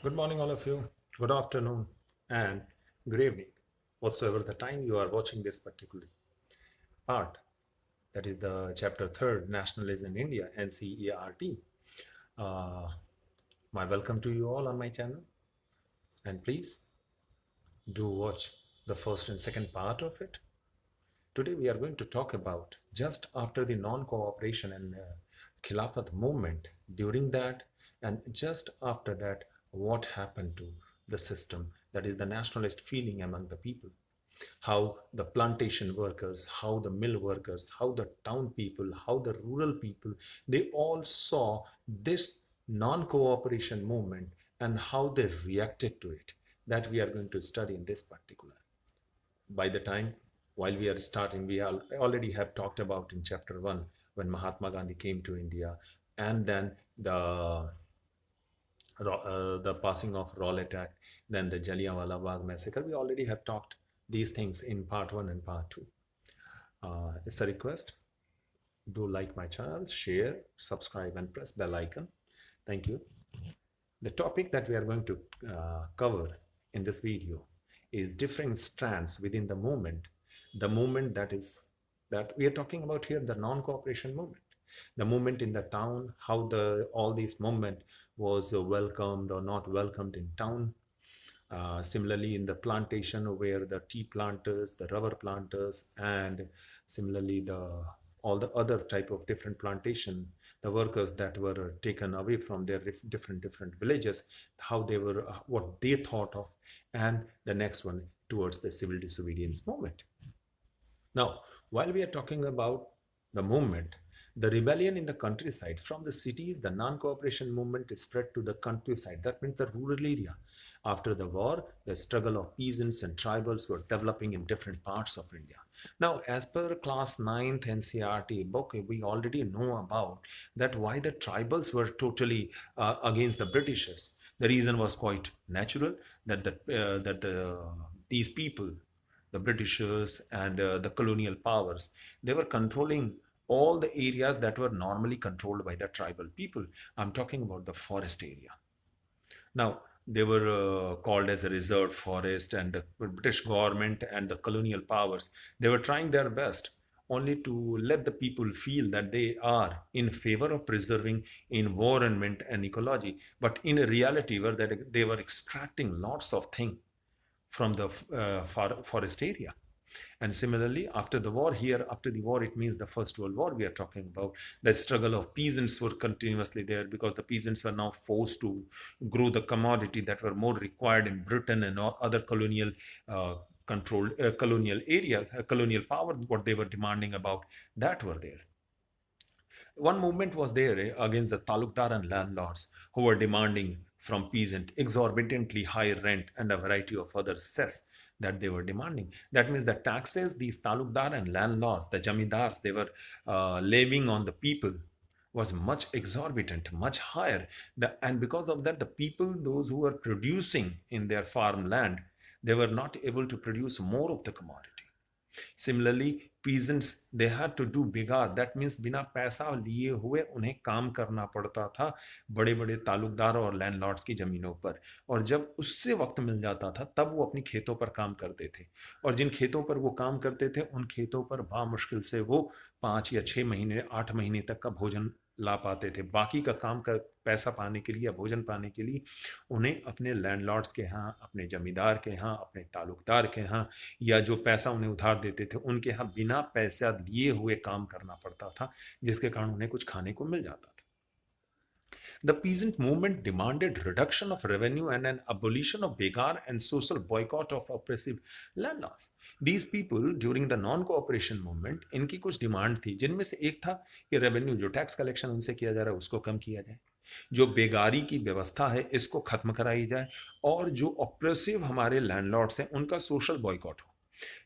Good morning, all of you. Good afternoon and good evening, whatsoever the time you are watching this particular part. That is the chapter third, Nationalism in India, NCERT. Uh, my welcome to you all on my channel, and please do watch the first and second part of it. Today we are going to talk about just after the non-cooperation and Khilafat movement, during that and just after that, what happened to the system, that is the nationalist feeling among the people. How the plantation workers, how the mill workers, how the town people, how the rural people, they all saw this non-cooperation movement and how they reacted to it. That we are going to study in this particular. By the time while we are starting, we already have talked about in chapter 1 when Mahatma Gandhi came to India, and then the passing of Rowlatt Act, then the Jallianwala Bagh massacre. We already have talked these things in part 1 and part 2. It's a request, do like my channel, share, subscribe, and press bell icon. Thank you. The topic that we are going to cover in this video is different strands within the movement. The movement that we are talking about here, the non-cooperation movement. The movement in the town, how all this movement was welcomed or not welcomed in town. Similarly, in the plantation, where the tea planters, the rubber planters, and similarly all the other type of different plantation, the workers that were taken away from their different villages, how they were, what they thought of, and the next one towards the civil disobedience movement. Now, while we are talking about the movement, the rebellion in the countryside, from the cities, the non-cooperation movement is spread to the countryside. That means the rural area. After the war, the struggle of peasants and tribals were developing in different parts of India. Now, as per class 9th NCRT book, we already know about that why the tribals were totally against the Britishers. The reason was quite natural, that these people, the Britishers and the colonial powers, they were controlling all the areas that were normally controlled by the tribal people. I'm talking about the forest area. Now, they were called as a reserved forest, and the British government and the colonial powers, they were trying their best only to let the people feel that they are in favor of preserving environment and ecology. But in reality, where that they were extracting lots of things from the forest area. And similarly, after the war, here, after the war, it means the First World War we are talking about. The struggle of peasants were continuously there, because the peasants were now forced to grow the commodity that were more required in Britain and other colonial controlled colonial areas, colonial power, what they were demanding about, that were there. One movement was there against the talukdar and landlords, who were demanding from peasant exorbitantly high rent and a variety of other cess that they were demanding. That means the taxes these talukdar and landlords, the jamidars, they were levying on the people was much exorbitant, much higher. And because of that, the people, those who were producing in their farmland, they were not able to produce more of the commodity. Similarly, peasants, they had to do बिगाड़. That means बिना पैसा लिए हुए उन्हें काम करना पड़ता था बड़े बड़े तालुकदार और लैंडलॉर्ड्स की जमीनों पर। और जब उससे वक्त मिल जाता था, तब वो अपनी खेतों पर काम करते थे, और जिन खेतों पर वो काम करते थे, उन खेतों पर मुश्किल से वो 5 या 6 महीने, 8 महीने तक का भोजन ला पाते थे। बाकी का काम का पैसा पाने के लिए या भोजन पाने के लिए उन्हें अपने लैंडलॉर्ड्स के यहाँ, अपने जमींदार के यहाँ, अपने तालुकदार के यहाँ, या जो पैसा उन्हें उधार देते थे उनके यहाँ बिना पैसा लिए हुए काम करना पड़ता था, जिसके कारण उन्हें कुछ खाने को मिल जाता था। The peasant movement demanded reduction of revenue and an abolition of begar and social boycott of oppressive landlords. These people during the non-cooperation movement, इनकी कुछ डिमांड थी, जिनमें से एक था कि रेवेन्यू, जो टैक्स कलेक्शन उनसे किया जा रहा है, उसको कम किया जाए, जो बेगारी की व्यवस्था है इसको खत्म कराई जाए, और जो ऑप्रेसिव हमारे लैंडलॉर्ड्स हैं उनका सोशल बॉयकॉट हो।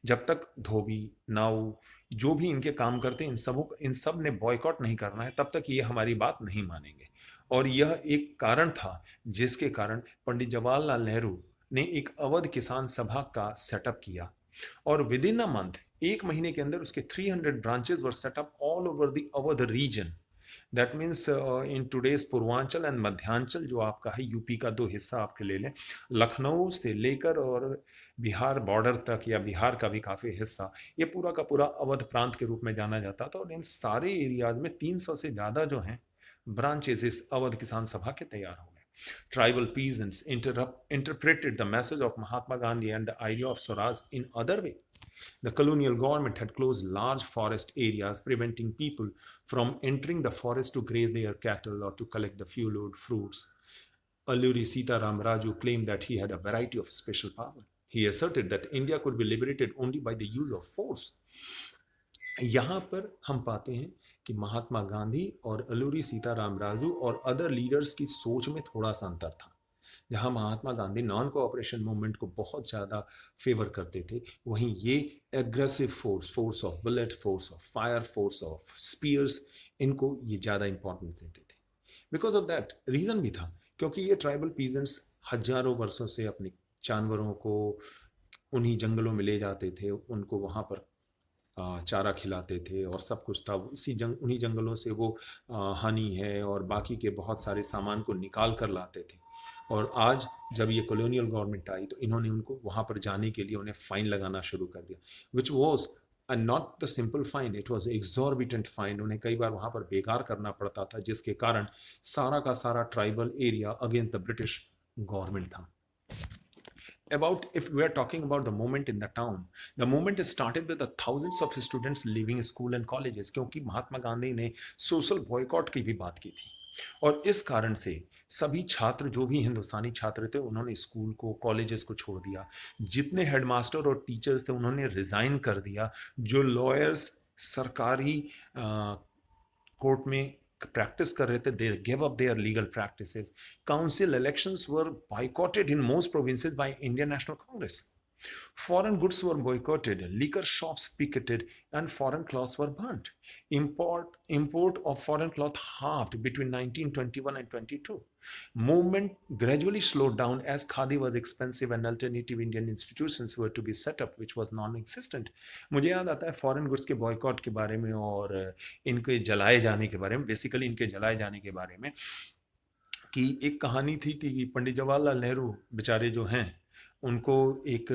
जब तक धोबी, नाऊ, जो भी इनके काम करते हैं, इन सब ने बॉयकॉट नहीं करना है, तब तक ये हमारी बात नहीं मानेंगे। और यह एक कारण था जिसके कारण पंडित जवाहरलाल नेहरू ने एक अवध किसान सभा का सेटअप किया, और विद इन अ मंथ, 1 महीने के अंदर उसके 300 branches were setup all over the Awadh region, that means in today's Purvanchal and Madhyanchal जो आपका है, यूपी का दो हिस्सा आपके ले लें, लखनऊ से लेकर और बिहार बॉर्डर तक, या बिहार का भी काफ़ी हिस्सा, ये पूरा का पूरा अवध प्रांत के रूप में जाना जाता था। और इन सारे एरियाज में 300 से ज़्यादा जो हैं ब्रांचेस इस अवध किसान सभा के तैयार हो गए। Tribal peasants interpreted the message of Mahatma Gandhi and the idea of Swaraj in other way. The colonial government had closed large forest areas, preventing people from entering the forest to graze their cattle or to collect the fuel-load fruits. Alluri Sitaram Raju claimed that he had a variety of special power. He asserted that India could be liberated only by the use of force. यहाँ पर हम पाते हैं कि महात्मा गांधी और अलूरी सीताराम राजू और other leaders की सोच में थोड़ा सा अंतर था। जहां Mahatma Gandhi non cooperation movement को बहुत ज़्यादा फेवर करते थे, वहीं ये aggressive force, force of bullet, force of fire, force of spears, इनको ये ज़्यादा इंपॉर्टेंस देते थे। बिकॉज ऑफ दैट रीज़न भी था, क्योंकि ये ट्राइबल पीजेंट्स हजारों वर्षों से अपने जानवरों को उन्हीं जंगलों में ले जाते थे, उनको वहाँ पर चारा खिलाते थे और सब कुछ था। उन्हीं जंगलों से वो हनी है और बाकी के बहुत सारे सामान को निकाल कर लाते थे। और आज जब ये कॉलोनियल गवर्नमेंट आई तो इन्होंने उनको वहाँ पर जाने के लिए उन्हें फाइन लगाना शुरू कर दिया, which was not the simple fine, it was exorbitant fine. उन्हें कई बार वहाँ पर बेकार करना पड़ता था, जिसके कारण सारा का सारा tribal area against the British government था। If we are talking about the movement in the town, the movement started with the thousands of students leaving school and colleges, क्योंकि महात्मा गांधी ने सोशल बॉयकॉट की भी बात की थी। और इस कारण से सभी छात्र, जो भी हिंदुस्तानी छात्र थे, उन्होंने स्कूल को, कॉलेजेस को छोड़ दिया। जितने हेडमास्टर और टीचर्स थे उन्होंने रिजाइन कर दिया। जो लॉयर्स सरकारी कोर्ट में practice कर रहे थे, they gave up their legal practices. Council elections were boycotted in most provinces by Indian National Congress. Foreign goods were boycotted, liquor shops picketed, and foreign cloths were burnt. Import of foreign cloth halved between 1921 and 22. Movement gradually slowed down as khadi was expensive and alternative Indian institutions were to be set up, which was non-existent. मुझे याद आता है foreign goods के boycott के बारे में और इनके जलाए जाने के बारे में, बेसिकली इनके जलाए जाने के बारे में, कि एक कहानी थी कि पंडित जवाहरलाल नेहरू बेचारे जो हैं, उनको एक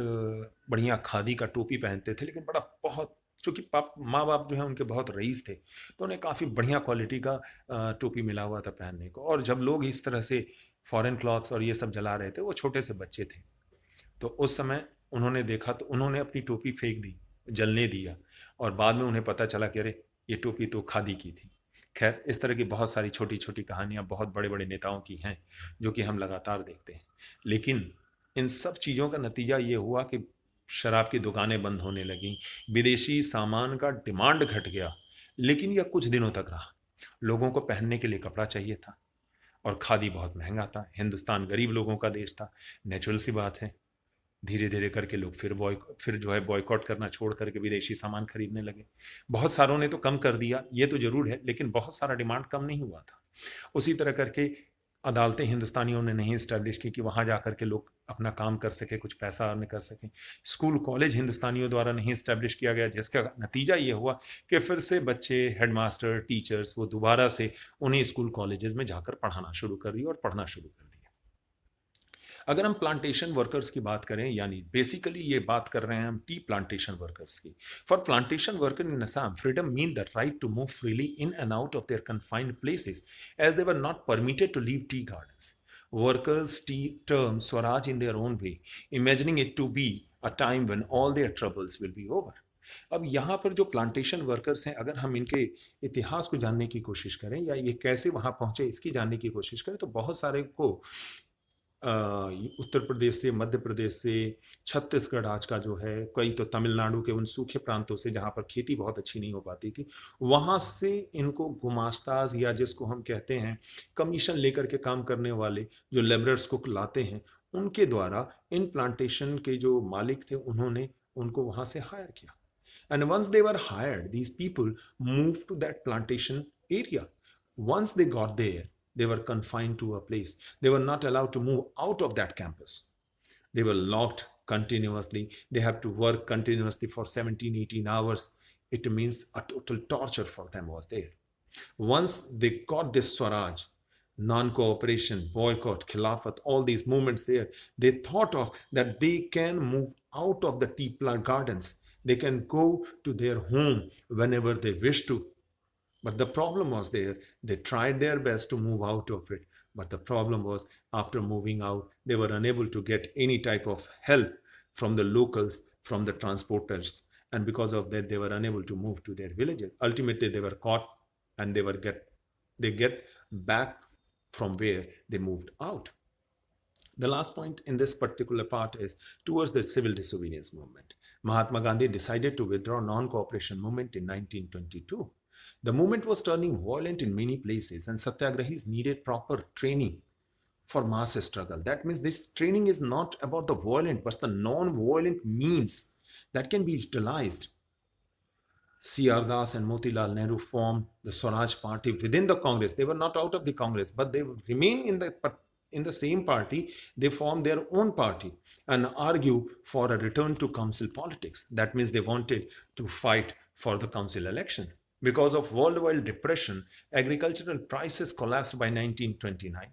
बढ़िया खादी का टोपी पहनते थे, लेकिन बड़ा बहुत, चूँकि माँ बाप जो है उनके बहुत रईस थे, तो उन्हें काफ़ी बढ़िया क्वालिटी का टोपी मिला हुआ था पहनने को। और जब लोग इस तरह से फॉरेन क्लॉथ्स और ये सब जला रहे थे, वो छोटे से बच्चे थे, तो उस समय उन्होंने देखा तो उन्होंने अपनी टोपी फेंक दी, जलने दिया, और बाद में उन्हें पता चला कि अरे ये टोपी तो खादी की थी। खैर, इस तरह की बहुत सारी छोटी छोटी कहानियाँ बहुत बड़े बड़े नेताओं की हैं, जो कि हम लगातार देखते हैं। लेकिन इन सब चीज़ों का नतीजा ये हुआ कि शराब की दुकानें बंद होने लगीं, विदेशी सामान का डिमांड घट गया, लेकिन यह कुछ दिनों तक रहा। लोगों को पहनने के लिए कपड़ा चाहिए था और खादी बहुत महंगा था। हिंदुस्तान गरीब लोगों का देश था, नेचुरल सी बात है। धीरे धीरे करके लोग फिर जो है बॉयकॉट करना छोड़ करके विदेशी सामान खरीदने लगे। बहुत सारों ने तो कम कर दिया, ये तो जरूर है, लेकिन बहुत सारा डिमांड कम नहीं हुआ था। उसी तरह करके अदालतें हिंदुस्तानियों ने नहीं इस्टेब्लिश की कि वहाँ जा कर के लोग अपना काम कर सके, कुछ पैसा अर्न कर सकें। स्कूल कॉलेज हिंदुस्तानियों द्वारा नहीं इस्टेब्लिश किया गया, जिसका नतीजा ये हुआ कि फिर से बच्चे, हेडमास्टर, टीचर्स, वो दोबारा से उन्हें स्कूल कॉलेजेस में जाकर पढ़ाना शुरू कर दिया और पढ़ना शुरू कर दिया। अगर हम प्लांटेशन वर्कर्स की बात करें, यानी बेसिकली ये बात कर रहे हैं हम टी प्लांटेशन वर्कर्स की। For plantation worker in Assam, freedom mean the right to move freely in and out of their confined places as they were not permitted to leave tea gardens. Workers term Swaraj in their own way, imagining it to be a time when all their troubles will be over. अब यहाँ पर जो plantation workers हैं, अगर हम इनके इतिहास को जानने की कोशिश करें या ये कैसे वहाँ पहुँचे इसकी जानने की कोशिश करें, तो बहुत सारे को उत्तर प्रदेश से, मध्य प्रदेश से, छत्तीसगढ़ आज का जो है, कई तो तमिलनाडु के उन सूखे प्रांतों से जहाँ पर खेती बहुत अच्छी नहीं हो पाती थी, वहाँ से इनको गुमास्ताज या जिसको हम कहते हैं कमीशन लेकर के काम करने वाले जो लेबरर्स को लाते हैं, उनके द्वारा इन प्लांटेशन के जो मालिक थे उन्होंने उनको वहाँ से हायर किया। And once they were hired, these people moved to that plantation area. Once they got there, they were confined to a place. They were not allowed to move out of that campus. They were locked continuously. They have to work continuously for 17, 18 hours. It means a total torture for them was there. Once they got this Swaraj, non-cooperation, boycott, Khilafat, all these movements there, they thought of that they can move out of the tea plant gardens. They can go to their home whenever they wish to. But the problem was there. They tried their best to move out of it. But the problem was after moving out, they were unable to get any type of help from the locals, from the transporters. And because of that, they were unable to move to their villages. Ultimately, they were caught and they get back from where they moved out. The last point in this particular part is towards the civil disobedience movement. Mahatma Gandhi decided to withdraw non-cooperation movement in 1922. The movement was turning violent in many places and satyagrahis needed proper training for mass struggle. That means this training is not about the violent, but the non-violent means that can be utilized. C.R. Das and Motilal Nehru formed the Swaraj party within the Congress. They were not out of the Congress, but they remain in the same party. They formed their own party and argue for a return to council politics. That means they wanted to fight for the council election. Because of worldwide depression, agricultural prices collapsed by 1929.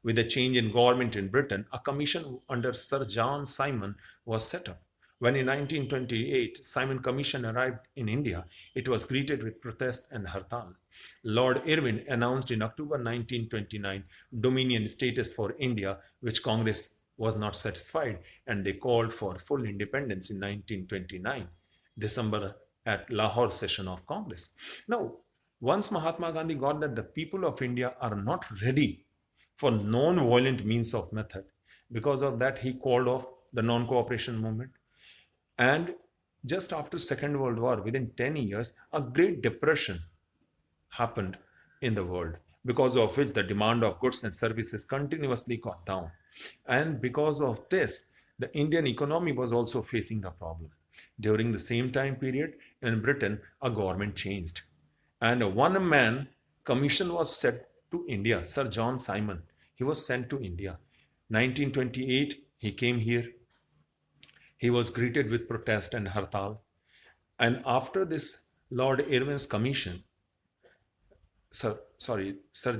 With a change in government in Britain, a commission under Sir John Simon was set up. When in 1928 Simon Commission arrived in India, it was greeted with protest and hartal. Lord Irwin announced in October 1929 Dominion status for India, which Congress was not satisfied, and they called for full independence in 1929, December at Lahore session of Congress. Now, once Mahatma Gandhi got that the people of India are not ready for non-violent means of method, because of that he called off the non-cooperation movement. And just after Second World War, within 10 years, a Great Depression happened in the world, because of which the demand of goods and services continuously got down. And because of this, the Indian economy was also facing the problem. During the same time period, in Britain, a government changed. And a one-man commission was sent to India, Sir John Simon. He was sent to India. 1928, he came here. He was greeted with protest and hartal. And after this Lord Irwin's commission, Sir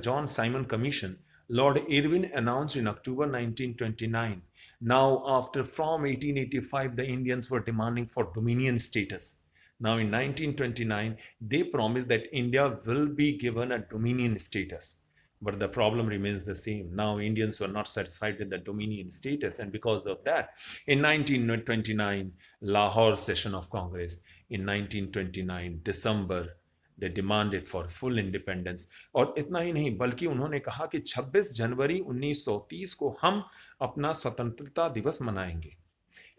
John Simon Commission, Lord Irwin announced in October 1929. Now, from 1885, the Indians were demanding for Dominion status. Now, in 1929, they promised that India will be given a Dominion status. But the problem remains the same. Now, Indians were not satisfied with the Dominion status. And because of that, in 1929, Lahore session of Congress, in 1929, December, they demanded for full independence. और इतना ही नहीं, बल्कि उन्होंने कहा कि 26 जनवरी 1930 को हम अपना स्वतंत्रता दिवस मनाएंगे.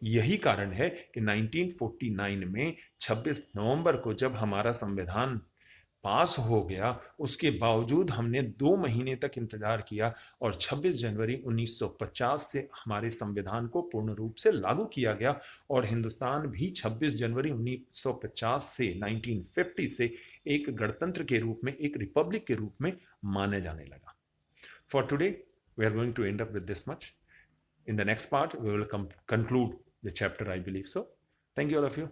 यही कारण है कि 1949 में 26 नवंबर को जब हमारा संविधान पास हो गया, उसके बावजूद हमने 2 महीने तक इंतजार किया और 26 जनवरी 1950 से हमारे संविधान को पूर्ण रूप से लागू किया गया और हिंदुस्तान भी 26 जनवरी 1950 से 1950 से एक गणतंत्र के रूप में, एक रिपब्लिक के रूप में माने जाने लगा. For today, we are going to end up with this much. In the next part, we will conclude the chapter, I believe so. Thank you all of you.